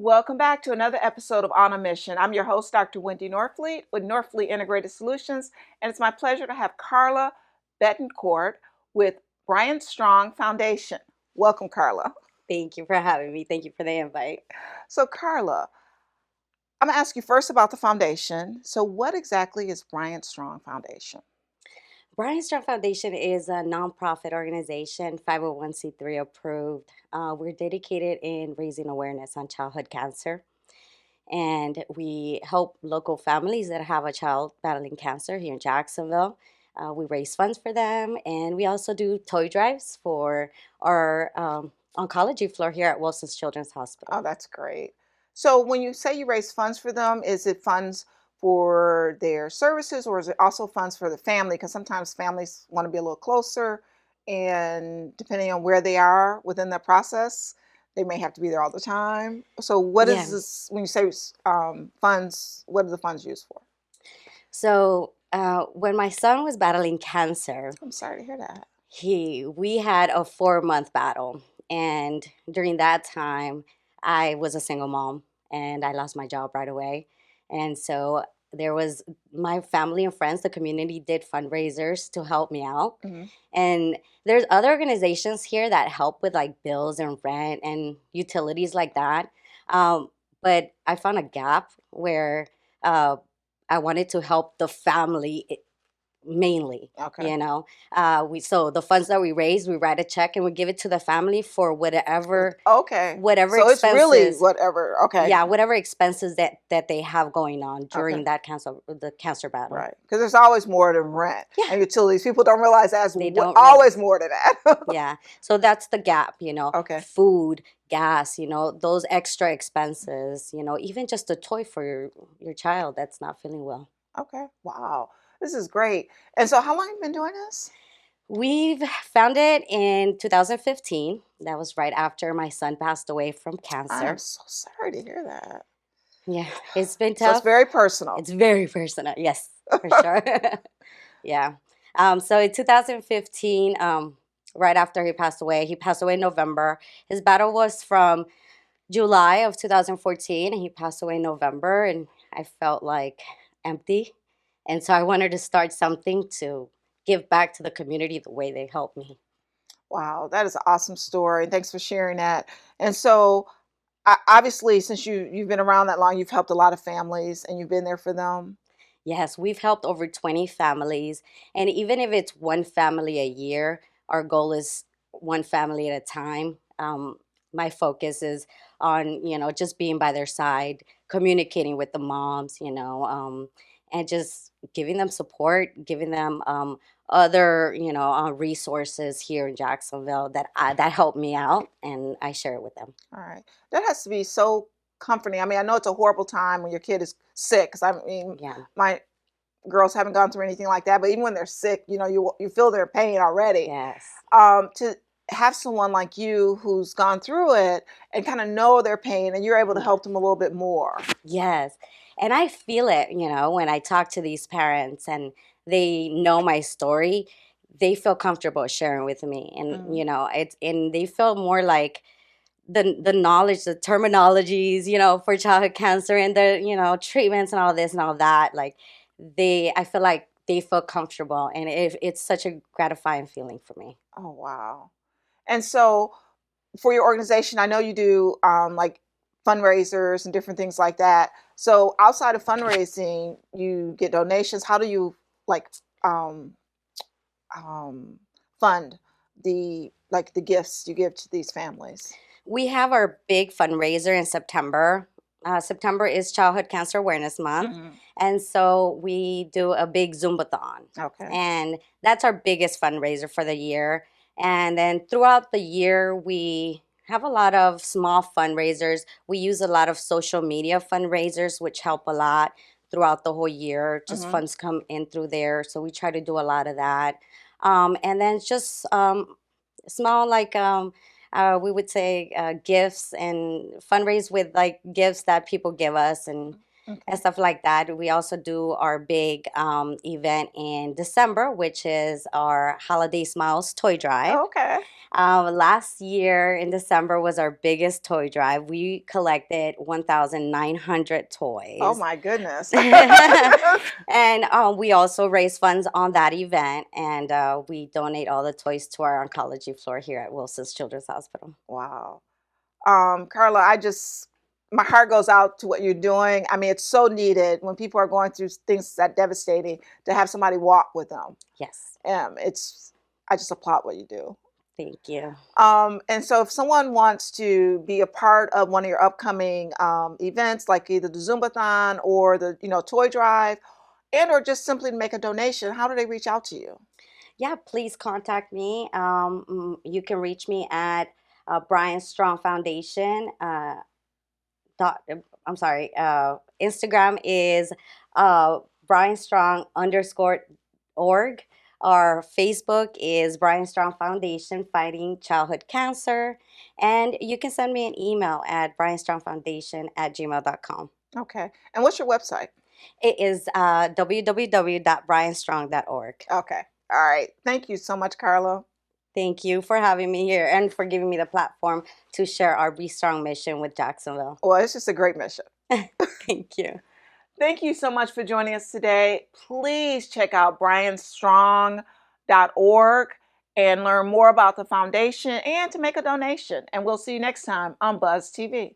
Welcome back to another episode of On a Mission. I'm your host, Dr. Wendy Norfleet with Norfleet Integrated Solutions, and it's my pleasure to have Karla Betancourt with Bryantstrong Foundation. Welcome, Karla. Thank you for having me. Thank you for the invite. So, Karla, I'm going to ask you first about the foundation. So, what exactly is Bryantstrong Foundation? Bryantstrong Foundation is a nonprofit organization, 501c3 approved. We're dedicated in raising awareness on childhood cancer. And we help local families that have a child battling cancer here in Jacksonville. We raise funds for them, and we also do toy drives for our oncology floor here at Wilson's Children's Hospital. Oh, that's great. So, when you say you raise funds for them, is it funds for their services or is it also funds for the family? Because sometimes families want to be a little closer, and depending on where they are within the process, they may have to be there all the time. So, what is Yeah. this when you say funds? What are the funds used for? So when my son was battling cancer, I'm sorry to hear that. we had a 4-month battle, and during that time I was a single mom and I lost my job right away. And so there was my family and friends, the community did fundraisers to help me out. Hmm. And there's other organizations here that help with like bills and rent and utilities like that. But I found a gap where uh, I wanted to help the family mainly. Okay. We so the funds that we raise, we write a check and we give it to the family for whatever Okay. whatever So it's really expenses. whatever. Okay. Yeah, whatever expenses that they have going on during Okay. that the cancer battle. Right. Because there's always more than rent Yeah, and utilities. People don't realize that's they don't always realize. more than that. Yeah, so that's the gap. Okay. Food, gas. Those extra expenses. Even just a toy for your child that's not feeling well. Okay. Wow. This is great. And so how long have you been doing this? We've founded in 2015. That was right after my son passed away from I am cancer. so sorry to hear that. Yeah, it's been So it's tough. very personal. It's very personal. Yes, for sure. Yeah. So in 2015, right after he passed away in November. His battle was from July of 2014, and he passed away in November, and I felt like empty. And so I wanted to start something to give back to the community the way they helped me. Wow, that is an awesome story. Thanks for sharing that. And so obviously since you've been around that long, you've helped a lot of families and you've been there for them. Yes, we've helped over 20 families. And even if it's one family a year, our goal is one family at a time. My focus is on, just being by their side, communicating with the moms, and just giving them support, giving them other, resources here in Jacksonville that help me out, and I share it with them. All right. That has to be so comforting. I mean, I know it's a horrible time when your kid is sick, because I mean, Yeah. my girls haven't gone through anything like that, but even when they're sick, you feel their pain already. Yes. To have someone like you who's gone through it and kind of know their pain, and you're able to help them a little bit more. Yes. And I feel it, when I talk to these parents and they know my story, they feel comfortable sharing with me. And, Mm. and they feel more like the knowledge, the terminologies, for childhood cancer and the, treatments and all this and all that. Like I feel like they feel comfortable, and it's such a gratifying feeling for me. Oh, wow. And so for your organization, I know you do like fundraisers and different things like that. So outside of fundraising, you get donations. How do you like um, um, fund the gifts you give to these families? We have our big fundraiser in September. September is Childhood Cancer Awareness Month. Hmm. And so we do a big Zumbathon. Okay. And that's our biggest fundraiser for the year. And then throughout the year, we have a lot of small fundraisers. We use a lot of social media fundraisers, which help a lot throughout the whole year. Just Hmm. funds come in through there. So we try to do a lot of that. And then just small, like, we would say gifts and fundraise with like gifts that people give us, and and Okay. stuff like that. We also do our big event in December, which is our Holiday Smiles Toy Drive. Okay. Last year in December was our biggest toy drive. We collected 1,900 Oh toys. my goodness. And we also raise funds on that event, and we donate all the toys to our oncology floor here at Wilson's Children's Hospital. Wow. Karla, my heart goes out to what you're doing. I mean, it's so needed when people are going through things that devastating to have somebody walk with them. Yes, I just applaud what you do. thank you. And so if someone wants to be a part of one of your upcoming events, like either the Zumbathon or the, toy drive, and or just simply to make a donation, how do they reach out to you? Yeah, please contact me. You can reach me at Bryantstrong Foundation. Dot, I'm sorry. Instagram is Bryantstrong_org. Our Facebook is Brian Strong Foundation Fighting Childhood Cancer. And you can send me an email at bryanstrongfoundation@gmail.com. Okay. And what's your website? It is www.bryanstrong.org. Okay. All right. Thank you so much, Karla. Thank you for having me here and for giving me the platform to share our Be Strong mission with Jacksonville. Well, it's just a great mission. Thank you. Thank you so much for joining us today. Please check out bryanstrong.org and learn more about the foundation and to make a donation. And we'll see you next time on Buzz TV.